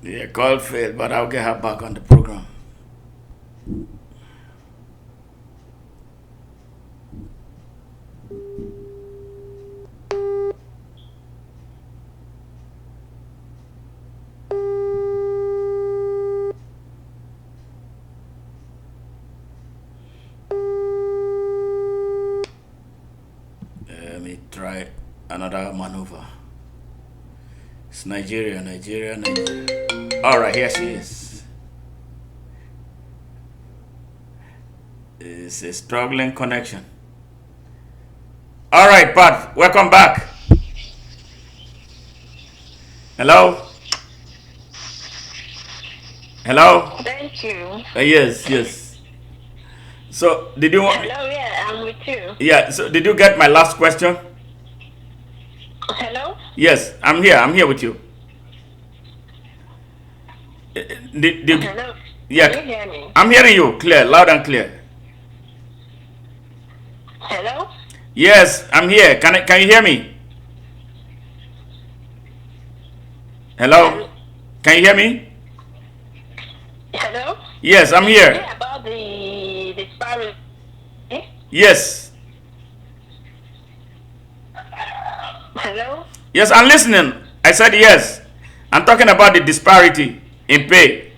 A: Yeah, call failed, but I'll get her back on the program. Let me try another maneuver. It's Nigeria. All right, here she is. It's a struggling connection. All right, Pat, welcome back. Hello? Hello?
C: Thank you.
A: Yes. So, did you...
C: Hello, yeah, I'm with you.
A: Yeah, so did you get my last question?
C: Hello?
A: Yes, I'm here with you.
C: Hello?
A: Yeah,
C: Can you hear me?
A: I'm hearing you clear, loud and clear.
C: Hello?
A: Yes, I'm here. Can you hear me? Hello? Can you hear me?
C: Hello?
A: Yes, I'm here.
C: Yeah, about the disparity.
A: Yes.
C: Hello?
A: Yes, I'm listening. I said yes. I'm talking about the disparity in pay.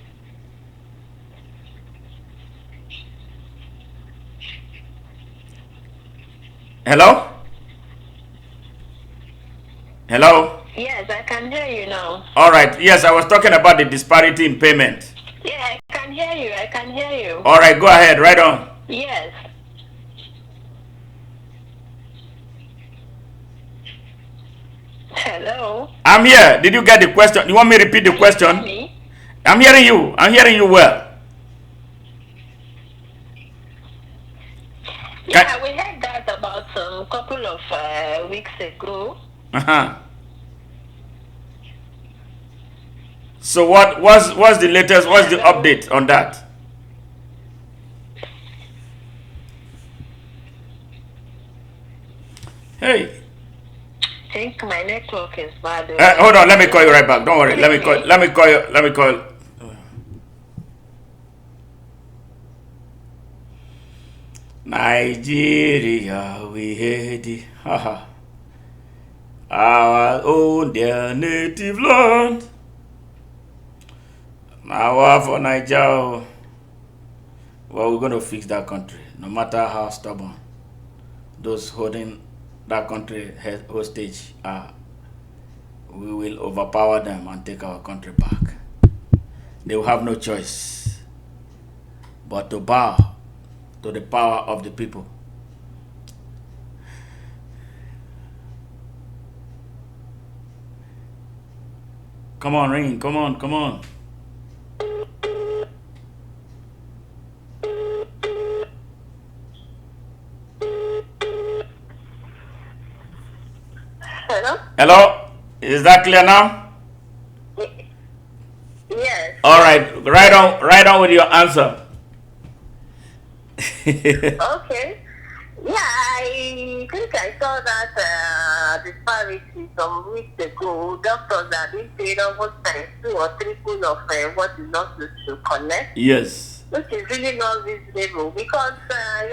A: Hello? Hello?
C: Yes, I can hear you now.
A: All right. Yes, I was talking about the disparity in payment.
C: Yeah, I can hear you.
A: All right, go ahead. Right on.
C: Yes. Hello?
A: I'm here. Did you get the question? You want me to repeat the question?
C: Can you hear me?
A: I'm hearing you. I'm hearing you well.
C: Yeah, we heard that about a couple of weeks ago.
A: So what's the latest? What's the update on that? Hey.
C: I think my network is bad.
A: Hold on. Let me call you right back. Don't worry. Let me call you. Nigeria, we hate it. Our own dear native land. Now for Nigeria. Well, we're going to fix that country, no matter how stubborn those holding that country hostage are. we will overpower them and take our country back. They will have no choice but to bow to the power of the people. Come on, ring. Come on, come on.
C: Hello?
A: Hello? Is that clear now?
C: Yes.
A: All right. Right on with your answer.
C: Okay. Yeah, I think I saw that disparity some weeks ago. Doctors are being paid almost times 2 or 3 full of what the nurses should collect.
A: Yes.
C: Which is really not reasonable because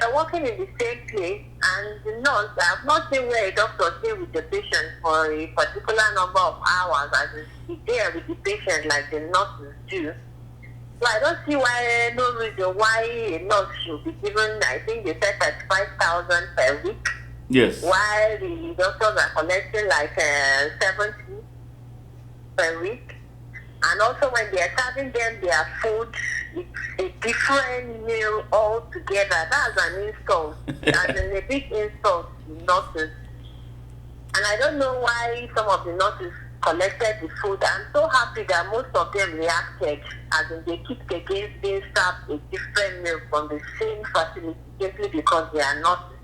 C: you're working in the same place and the nurse, I've not seen where a doctor stay with the patient for a particular number of hours and is there with the patient like the nurses do. So I don't see no reason why a nurse should be given, I think they said 35,000 per week.
A: Yes.
C: While the doctors are collecting like 70 per week. And also when they are serving them their food, it's a different meal altogether. That's an insult. And a big insult to nurses. And I don't know why some of the nurses collected the food. I'm so happy that most of them reacted, as in they kicked against being served a different meal from the same facility simply because they are nurses.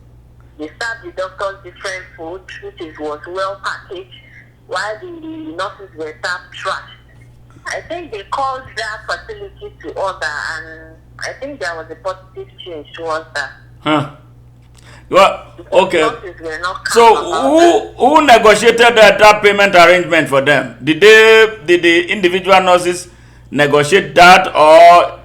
C: They served the doctors different food, which was well packaged, while the nurses were served trash. I think they called that facility to order, and I think there was a positive change towards that.
A: Huh. Well, okay.
C: So
A: who negotiated that payment arrangement for them? Did the individual nurses negotiate that, or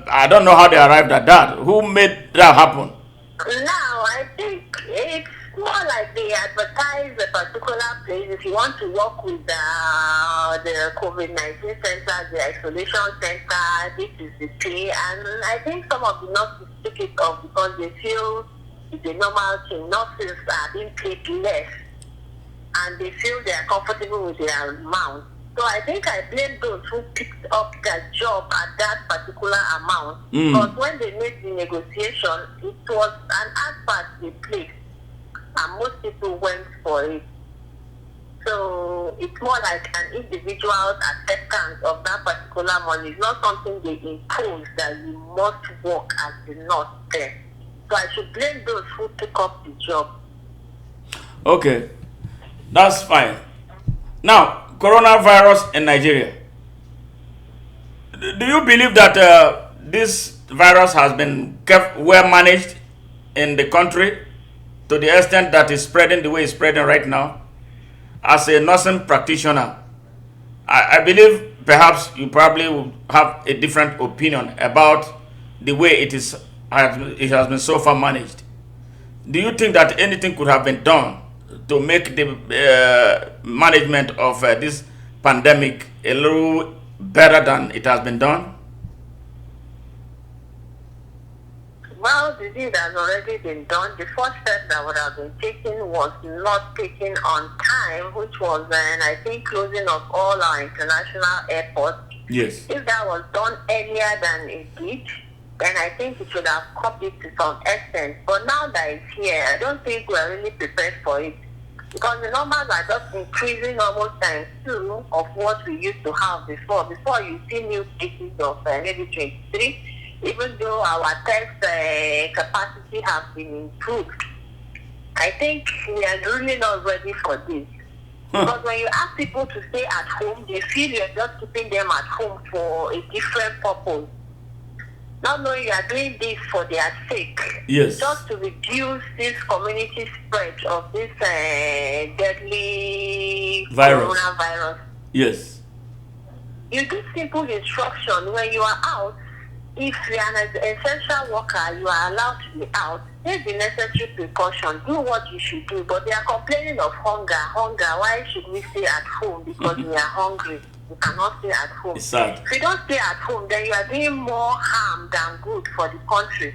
A: I don't know how they arrived at that? Who made that happen?
C: Now I think it's more like they advertise a particular place. If you want to work with the COVID-19 center, the isolation center, this is the pay. And I think some of the nurses took it off because they feel it's a normal thing. Nurses are being paid less and they feel they are comfortable with their amount. So I think I blame those who picked up their job at that particular amount. Because when they made the negotiation, it was an advert they placed, and most people went for it. So it's more like an individual acceptance of that particular money. It's not something they impose that you must work as the nurse there. So I should blame those who took up the job.
A: Okay, that's fine. Now, coronavirus in Nigeria. Do you believe that this virus has been kept well managed in the country to the extent that it's spreading the way it's spreading right now? As a nursing practitioner, I believe perhaps you probably will have a different opinion about the way it has been so far managed. Do you think that anything could have been done to make the management of this pandemic a little better than it has been done?
C: Well, the deed has already been done. The first step that would have been taken was not taken on time, which was I think closing of all our international airports.
A: Yes.
C: If that was done earlier than it did, then I think it should have copied to some extent. But now that it's here, I don't think we're really prepared for it. Because the numbers are just increasing almost times 2 of what we used to have before. Before you see new cases of maybe 23, even though our test capacity has been improved. I think we are really not ready for this. Because when you ask people to stay at home, they feel you're just keeping them at home for a different purpose. Not knowing you are doing this for their sake.
A: Yes.
C: Just to reduce this community spread of this deadly coronavirus.
A: Yes.
C: You give simple instruction when you are out. If you are an essential worker, you are allowed to be out. Take the necessary precaution. Do what you should do. But they are complaining of hunger. Why should we stay at home? Because we are hungry. We cannot stay at home.
A: It's sad.
C: If you don't stay at home, then you are doing more harm than good for the country.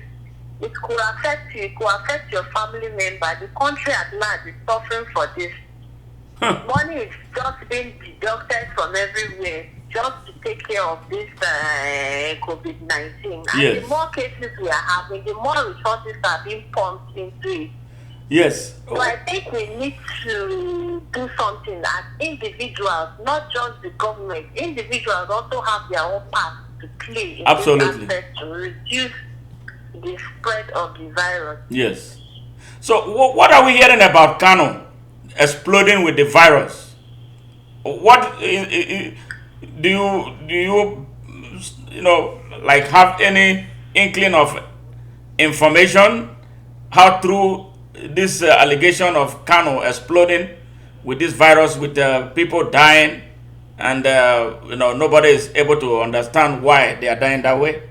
C: It could affect you. It could affect your family member. The country at large is suffering for this. Money is just being deducted from everywhere just to take care of this COVID-19. And the
A: Yes.
C: more cases we are having, the more resources are being pumped into it.
A: Yes.
C: So I think we need to do something as individuals, not just the government. Individuals also have their own part to play in
A: Absolutely.
C: this aspect to reduce the spread of the virus.
A: Yes. So what are we hearing about Kano exploding with the virus? What do you like have any inkling of information how through this allegation of Kano exploding with this virus with people dying and nobody is able to understand why they are dying that way?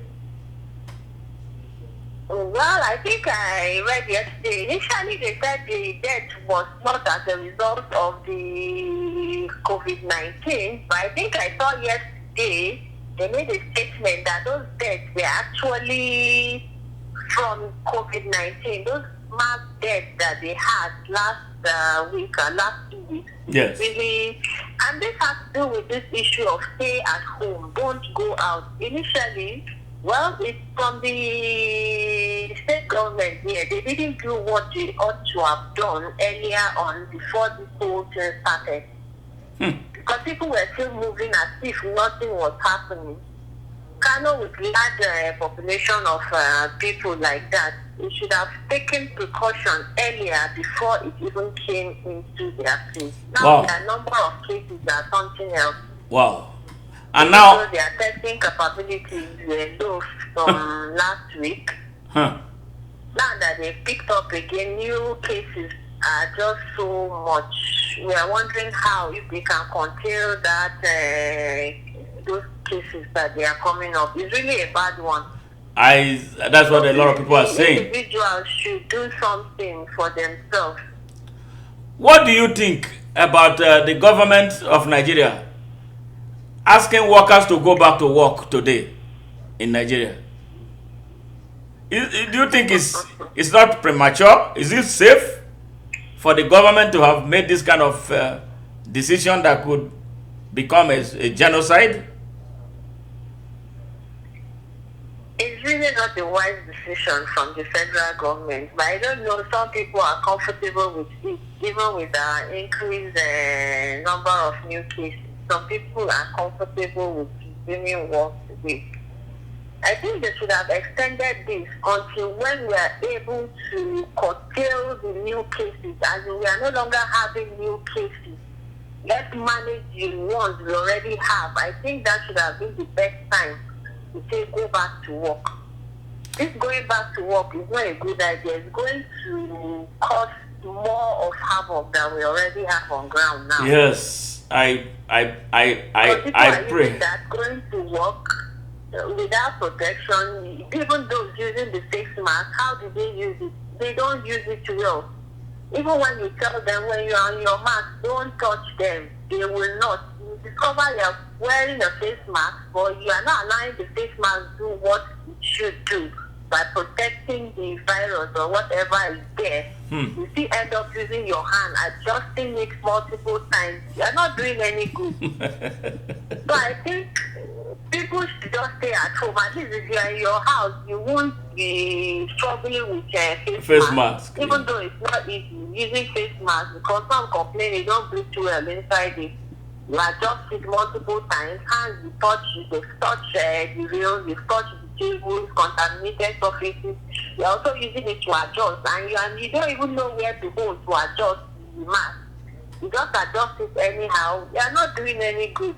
C: Well, I think I read yesterday. Initially, they said the death was not as a result of the COVID-19, but I think I saw yesterday they made a statement that those deaths were actually from COVID-19. Those mass deaths that they had last week or last 2 weeks.
A: Yes.
C: Really, and this has to do with this issue of stay at home, don't go out. Initially, well, it's from the state government here. They didn't do what they ought to have done earlier on before this whole thing started. Because people were still moving as if nothing was happening. Kano with large population of people like that, it should have taken precaution earlier before it even came into their place. Now
A: Wow.
C: the number of cases are something else.
A: Wow. And now,
C: So their testing capabilities were low from last week.
A: huh,
C: Now that they picked up again, new cases are just so much. We are wondering how, if they can contain that those cases that they are coming up. It's really a bad one.
A: that's what a lot of people are saying.
C: Individuals should do something for themselves.
A: What do you think about the government of Nigeria asking workers to go back to work today in Nigeria? Do you think it's not premature? Is it safe for the government to have made this kind of decision that could become a genocide?
C: It's really not a wise decision from the federal government, but I don't know, some people are comfortable with it, even with the increased number of new cases. Some people are comfortable with resuming work today. I think they should have extended this until when we are able to curtail the new cases, as we are no longer having new cases. Let's manage the ones we already have. I think that should have been the best time to say go back to work. This going back to work is not a good idea. It's going to cause more of havoc than we already have on ground now.
A: Yes, I pray.
C: That going to work without protection, even those using the face mask, how do they use it? They don't use it well. Even when you tell them when you're on your mask, don't touch them, they will not. You discover you're wearing a face mask, but you are not allowing the face mask to do what it should do by protecting the virus or whatever is there. You still end up using your hand, adjusting it multiple times. You're not doing any good. So I think people should just stay at home. At least if you're in your house, you won't be struggling with face
A: mask.
C: Even though it's not easy using face mask, because some complain they don't breathe too well inside it. You adjust it multiple times. Hands you touch, you touch the rails, you touch the tables, contaminated surfaces. You're also using it to adjust, and you don't even know where to go to adjust the mask. You just adjust it anyhow. You're not doing any good.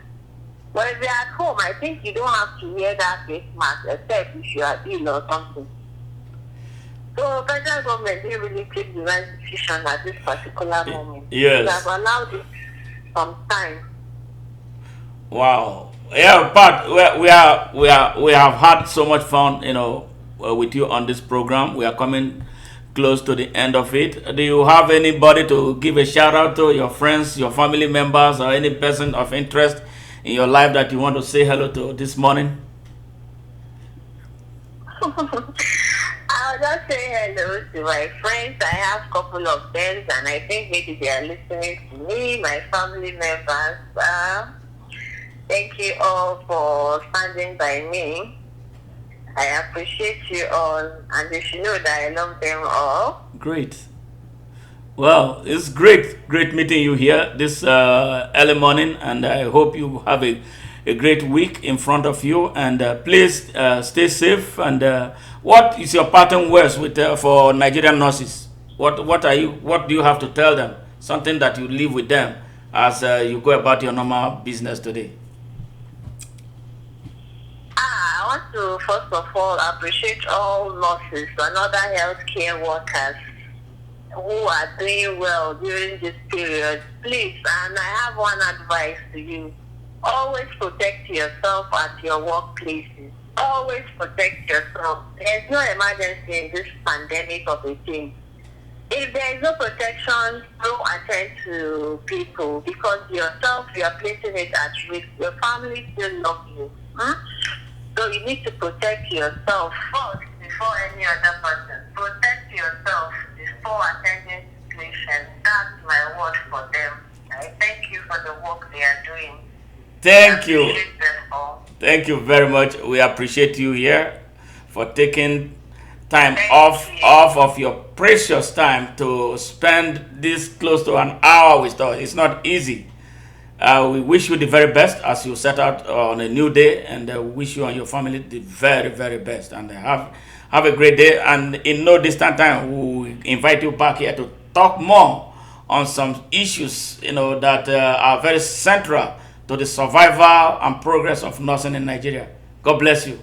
C: But if you're at home, I think you don't have to wear that face mask except if you are ill or something. So federal government didn't really take the right decision at this particular moment.
A: Yes.
C: They have allowed it some time.
A: Wow. Yeah, but we have had so much fun, with you on this program. We are coming close to the end of it. Do you have anybody to give a shout out to? Your friends, your family members, or any person of interest in your life that you want to say hello to this morning?
C: I I'll just say hello to my friends. I have a couple of them, and I think maybe they are listening to me, my family members. Thank you all for standing by me. I appreciate you all, and you should know that I love them all.
A: Great. Well, it's great meeting you here this early morning, and I hope you have a great week in front of you. And please stay safe. And what is your parting words with for Nigerian nurses? What do you have to tell them? Something that you leave with them as you go about your normal business today.
C: I want to first of all appreciate all nurses and other healthcare workers who are doing well during this period. Please, and I have one advice to you. Always protect yourself at your workplaces. Always protect yourself. There's no emergency in this pandemic of a thing. If there is no protection, don't attend to people because yourself, you are placing it at risk. Your family still love you. So you need to protect yourself first before any other person. Protect yourself before attending to patients. That's my word for them. I thank you for the work they are doing.
A: Thank you. Thank you very much. We appreciate you here for taking time off of your precious time to spend this close to an hour with us. It's not easy. We wish you the very best as you set out on a new day, and wish you and your family the very, very best. And have a great day. And in no distant time, we will invite you back here to talk more on some issues, that are very central to the survival and progress of nursing in Nigeria. God bless you.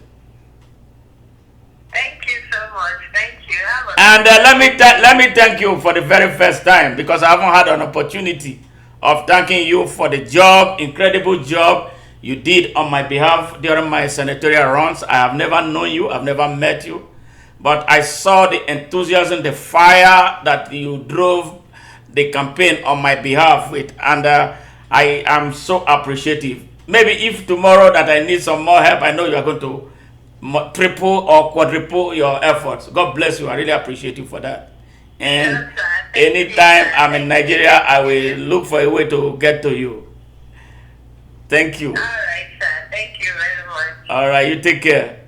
C: Thank you so much. Thank you.
A: And let me thank you for the very first time, because I haven't had an opportunity of thanking you for the incredible job you did on my behalf during my senatorial runs. I have never known you, I've never met you, but I saw the enthusiasm, the fire that you drove the campaign on my behalf with, and I am so appreciative. Maybe if tomorrow that I need some more help, I know you are going to triple or quadruple your efforts. God bless you. I really appreciate you for that. And anytime I'm in Nigeria, I will look for a way to get to you. Thank you.
C: All right, sir. Thank you very much.
A: All right, you take care.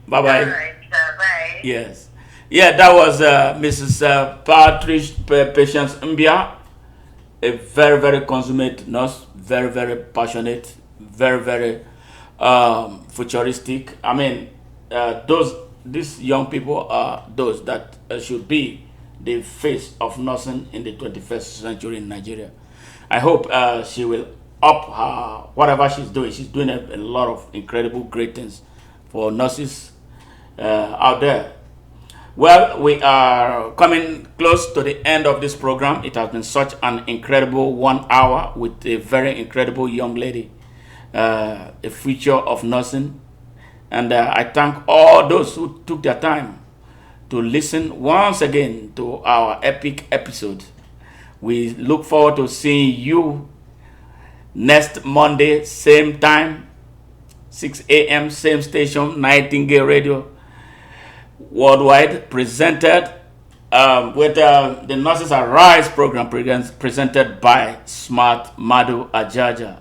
A: Bye-bye.
C: All right, sir. Bye.
A: Yes. Yeah, that was Mrs. Patience Mbia, a very, very consummate nurse, very, very passionate, very, very futuristic. I mean, these young people are those that should be the face of nursing in the 21st century in Nigeria. I hope she will up her whatever she's doing. She's doing a lot of incredible great things for nurses out there. Well, we are coming close to the end of this program. It has been such an incredible 1 hour with a very incredible young lady, a future of nursing. And I thank all those who took their time to listen once again to our epic episode. We look forward to seeing you next Monday, same time, 6 a.m., same station, Nightingale Radio Worldwide, presented with the Nurses Arise program presented by Smart Madu Ajaja.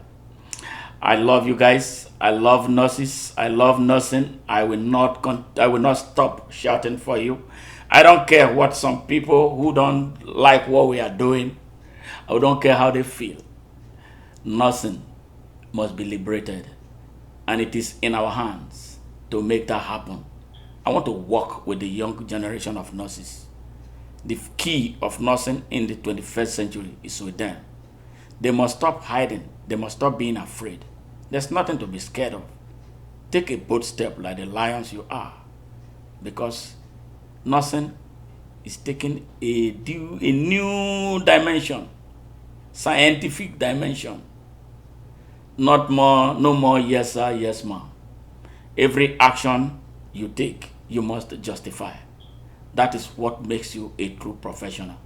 A: I love you guys. I love nurses. I love nursing. I will not stop shouting for you. I don't care what some people who don't like what we are doing, I don't care how they feel. Nursing must be liberated, and it is in our hands to make that happen. I want to work with the young generation of nurses. The key of nursing in the 21st century is with them. They must stop hiding. They must stop being afraid. There's nothing to be scared of. Take a bold step like the lions you are, because nursing is taking a new dimension, scientific dimension. No more yes sir, yes ma'am. Every action you take, you must justify. That is what makes you a true professional.